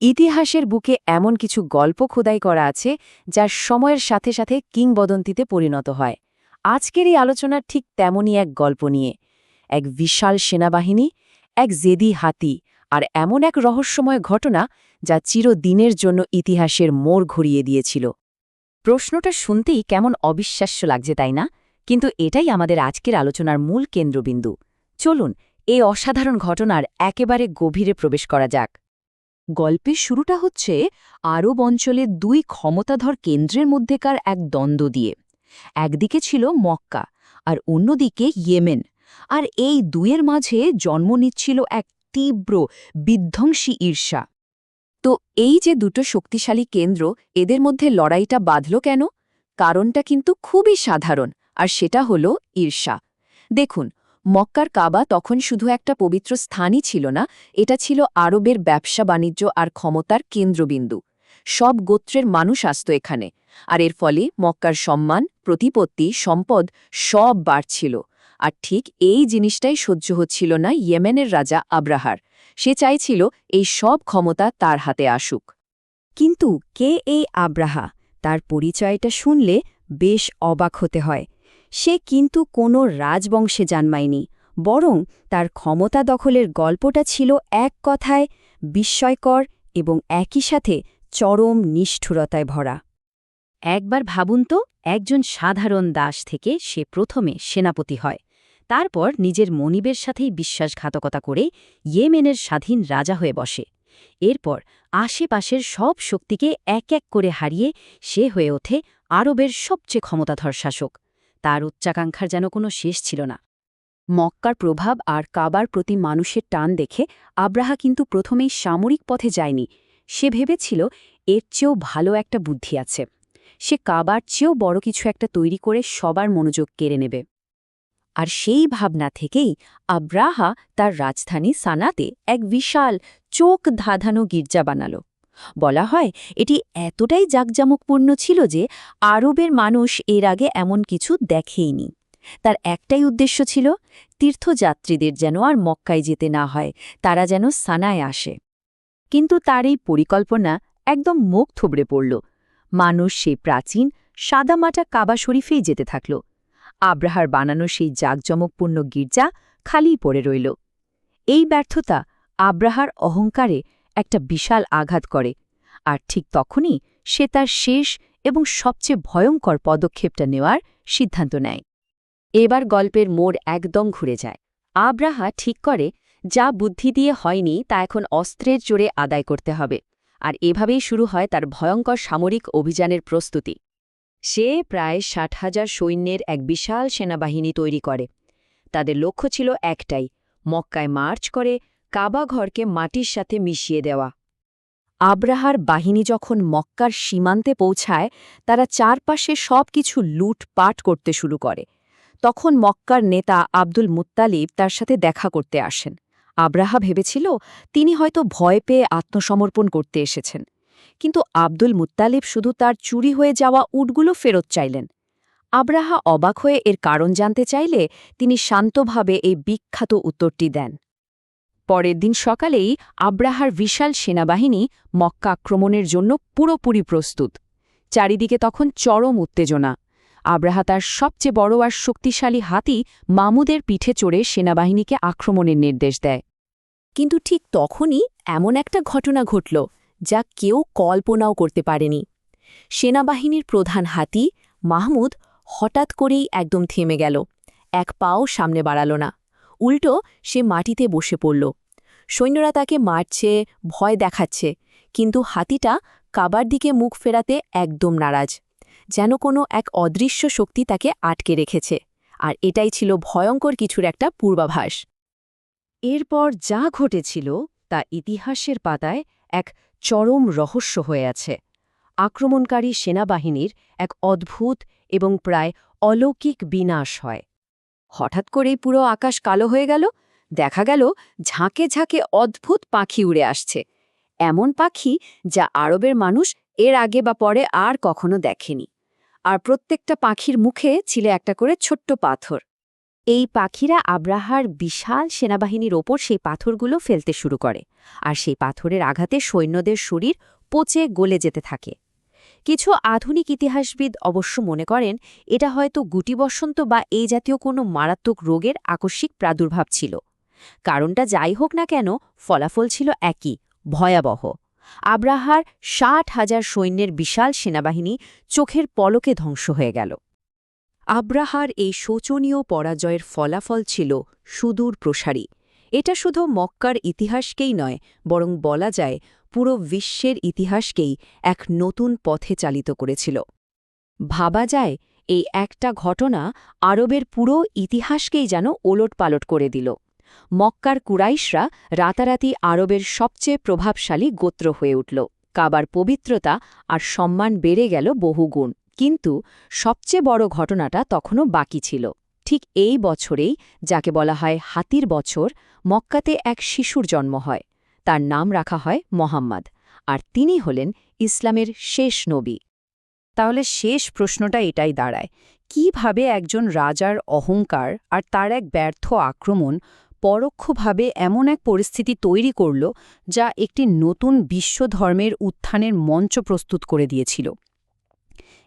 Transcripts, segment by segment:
ইতিহাসের বুকে এমন কিছু গল্প খোদাই করা আছে যা সময়ের সাথে সাথে কিংবদন্তিতে পরিণত হয়। আজকের এই আলোচনা ঠিক তেমনই এক গল্প নিয়ে, এক বিশাল সেনাবাহিনী, এক জেদি হাতি, আর এমন এক রহস্যময় ঘটনা যা চিরদিনের জন্য ইতিহাসের মোড় ঘুরিয়ে দিয়েছিল। প্রশ্নটা শুনতেই কেমন অবিশ্বাস্য লাগছে, তাই না? কিন্তু এটাই আমাদের আজকের আলোচনার মূল কেন্দ্রবিন্দু। চলুন এই অসাধারণ ঘটনার একেবারে গভীরে প্রবেশ করা যাক। গল্পের শুরুটা হচ্ছে আরব অঞ্চলের দুই ক্ষমতাধর কেন্দ্রের মধ্যেকার এক দ্বন্দ্ব দিয়ে। একদিকে ছিল মক্কা আর অন্যদিকে ইয়েমেন, আর এই দুইয়ের মাঝে জন্ম নিচ্ছিল এক তীব্র বিধ্বংসী ঈর্ষা। তো এই যে দুটো শক্তিশালী কেন্দ্র, এদের মধ্যে লড়াইটা বাঁধল কেন? কারণটা কিন্তু খুবই সাধারণ, আর সেটা হলো ঈর্ষা। দেখুন, মক্কার কাবা তখন শুধু একটা পবিত্র স্থানই ছিল না, এটা ছিল আরবের ব্যবসা বাণিজ্য আর ক্ষমতার কেন্দ্রবিন্দু। সব গোত্রের মানুষ আসত এখানে, আর এর ফলে মক্কার সম্মান, প্রতিপত্তি, সম্পদ সব বাড়ছিল। আর ঠিক এই জিনিসটাই সহ্য হচ্ছিল না ইয়েমেনের রাজা আব্রাহার। সে চাইছিল এই সব ক্ষমতা তার হাতে আসুক। কিন্তু কে এই আব্রাহা? তার পরিচয়টা শুনলে বেশ অবাক হতে হয়। সে কিন্তু কোনো রাজবংশে জন্মায়নি, বরং তার ক্ষমতা দখলের গল্পটা ছিল এক কথায় বিস্ময়কর এবং একই সাথে চরম নিষ্ঠুরতায় ভরা। একবার ভাবুন তো, একজন সাধারণ দাস থেকে সে প্রথমে সেনাপতি হয়, তারপর নিজের মনিবের সাথেই বিশ্বাসঘাতকতা করে ইয়েমেনের স্বাধীন রাজা হয়ে বসে। এরপর আশেপাশের সব শক্তিকে এক এক করে হারিয়ে সে হয়ে ওঠে আরবের সবচেয়ে ক্ষমতাধর শাসক। তার উচ্চাকাঙ্ক্ষার যেন কোনো শেষ ছিল না। মক্কার প্রভাব আর কাবার প্রতি মানুষের টান দেখে আব্রাহা কিন্তু প্রথমেই সামরিক পথে যায়নি। সে ভেবেছিল এর চেয়েও ভালো একটা বুদ্ধি আছে। সে কাবার চেয়েও বড় কিছু একটা তৈরি করে সবার মনোযোগ কেড়ে নেবে। আর সেই ভাবনা থেকেই আব্রাহা তার রাজধানী সানাতে এক বিশাল চোখ ধাঁধানো গির্জা বানাল। বলা হয় এটি এতটাই জাঁকজমকপূর্ণ ছিল যে আরবের মানুষ এর আগে এমন কিছু দেখেইনি। তার একটাই উদ্দেশ্য ছিল, তীর্থযাত্রীদের যেন আর মক্কায় যেতে না হয়, তারা যেন সানায় আসে। কিন্তু তার এই পরিকল্পনা একদম মুখ থুবড়ে পড়ল। মানুষ সেই প্রাচীন সাদামাটা কাবা শরীফেই যেতে থাকল। আব্রাহার বানানো সেই জাঁকজমকপূর্ণ গির্জা খালিই পড়ে রইল। এই ব্যর্থতা আব্রাহার অহংকারে একটা বিশাল আঘাত করে, আর ঠিক তখনই সে তার শেষ এবং সবচেয়ে ভয়ঙ্কর পদক্ষেপটা নেওয়ার সিদ্ধান্ত নেয়। এবার গল্পের মোড় একদম ঘুরে যায়। আব্রাহা ঠিক করে যা বুদ্ধি দিয়ে হয়নি তা এখন অস্ত্রের জোরে আদায় করতে হবে, আর এভাবেই শুরু হয় তার ভয়ঙ্কর সামরিক অভিযানের প্রস্তুতি। সে প্রায় ৬০,০০০ সৈন্যের এক বিশাল সেনাবাহিনী তৈরি করে। তাদের লক্ষ্য ছিল একটাই, মক্কায় মার্চ করে কাবা ঘরকে মাটির সাথে মিশিয়ে দেওয়া। আব্রাহার বাহিনী যখন মক্কার সীমান্তে পৌঁছায়, তারা চারপাশে সবকিছু লুটপাট করতে শুরু করে। তখন মক্কার নেতা আব্দুল মুত্তালিব তার সাথে দেখা করতে আসেন। আব্রাহা ভেবেছিল তিনি হয়তো ভয় পেয়ে আত্মসমর্পণ করতে এসেছেন, কিন্তু আব্দুল মুত্তালিব শুধু তার চুরি হয়ে যাওয়া উটগুলো ফেরত চাইলেন। আব্রাহা অবাক হয়ে এর কারণ জানতে চাইলে তিনি শান্তভাবে এই বিখ্যাত উত্তরটি দেন। পরের দিন সকালেই আব্রাহার বিশাল সেনাবাহিনী মক্কা আক্রমণের জন্য পুরোপুরি প্রস্তুত। চারিদিকে তখন চরম উত্তেজনা। আব্রাহা তার সবচেয়ে বড় আর শক্তিশালী হাতি মামুদের পিঠে চড়ে সেনাবাহিনীকে আক্রমণের নির্দেশ দেয়। কিন্তু ঠিক তখনই এমন একটা ঘটনা ঘটল যা কেউ কল্পনাও করতে পারেনি। সেনাবাহিনীর প্রধান হাতি মাহমুদ হঠাৎ করেই একদম থেমে গেল। এক পাও সামনে বাড়াল না, উল্টো সে মাটিতে বসে পড়ল। সৈন্যরা তাকে মারছে, ভয় দেখাচ্ছে, কিন্তু হাতিটা কাবার দিকে মুখ ফেরাতে একদম নারাজ, যেন কোনো এক অদৃশ্য শক্তি তাকে আটকে রেখেছে। আর এটাই ছিল ভয়ঙ্কর কিছুর একটা পূর্বাভাস। এরপর যা ঘটেছিল তা ইতিহাসের পাতায় এক চরম রহস্য হয়ে আছে। আক্রমণকারী সেনাবাহিনীর এক অদ্ভুত এবং প্রায় অলৌকিক বিনাশ হয়। হঠাৎ করেই পুরো আকাশ কালো হয়ে গেল। দেখা গেল ঝাঁকে ঝাঁকে অদ্ভুত পাখি উড়ে আসছে, এমন পাখি যা আরবের মানুষ এর আগে বা পরে আর কখনো দেখেনি। আর প্রত্যেকটা পাখির মুখে ছিল একটা করে ছোট্ট পাথর। এই পাখিরা আব্রাহার বিশাল সেনাবাহিনীর ওপর সেই পাথরগুলো ফেলতে শুরু করে, আর সেই পাথরের আঘাতে সৈন্যদের শরীর পচে গলে যেতে থাকে। কিছু আধুনিক ইতিহাসবিদ অবশ্য মনে করেন এটা হয়তো গুটিবসন্ত বা এই জাতীয় কোনো মারাত্মক রোগের আকস্মিক প্রাদুর্ভাব ছিল। কারণটা যাই হোক না কেন, ফলাফল ছিল একই, ভয়াবহ। আব্রাহার ৬০,০০০ সৈন্যের বিশাল সেনাবাহিনী চোখের পলকে ধ্বংস হয়ে গেল। আব্রাহার এই শোচনীয় পরাজয়ের ফলাফল ছিল সুদূর প্রসারী। এটা শুধু মক্কার ইতিহাসকেই নয়, বরং বলা যায় পুরো বিশ্বের ইতিহাসকেই এক নতুন পথে চালিত করেছিল। ভাবা যায় এই একটা ঘটনা আরবের পুরো ইতিহাসকেই যেন ওলটপালট করে দিল। মক্কার কুরাইশরা রাতারাতি আরবের সবচেয়ে প্রভাবশালী গোত্র হয়ে উঠল। কাবার পবিত্রতা আর সম্মান বেড়ে গেল বহুগুণ। কিন্তু সবচেয়ে বড় ঘটনাটা তখনও বাকি ছিল। ঠিক এই বছরেই, যাকে বলা হয় হাতির বছর, মক্কাতে এক শিশুর জন্ম হয়। তার নাম রাখা হয় মোহাম্মদ, আর তিনি হলেন ইসলামের শেষ নবী। তাহলে শেষ প্রশ্নটা এটাই দাঁড়ায়, কিভাবে একজন রাজার অহংকার আর তার এক ব্যর্থ আক্রমণ পরোক্ষভাবে এমন এক পরিস্থিতি তৈরি করল যা একটি নতুন বিশ্বধর্মের উত্থানের মঞ্চ প্রস্তুত করে দিয়েছিল?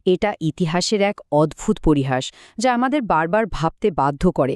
এটা ইতিহাসের এক অদ্ভুত পরিহাস যা আমাদের বারবার ভাবতে বাধ্য করে।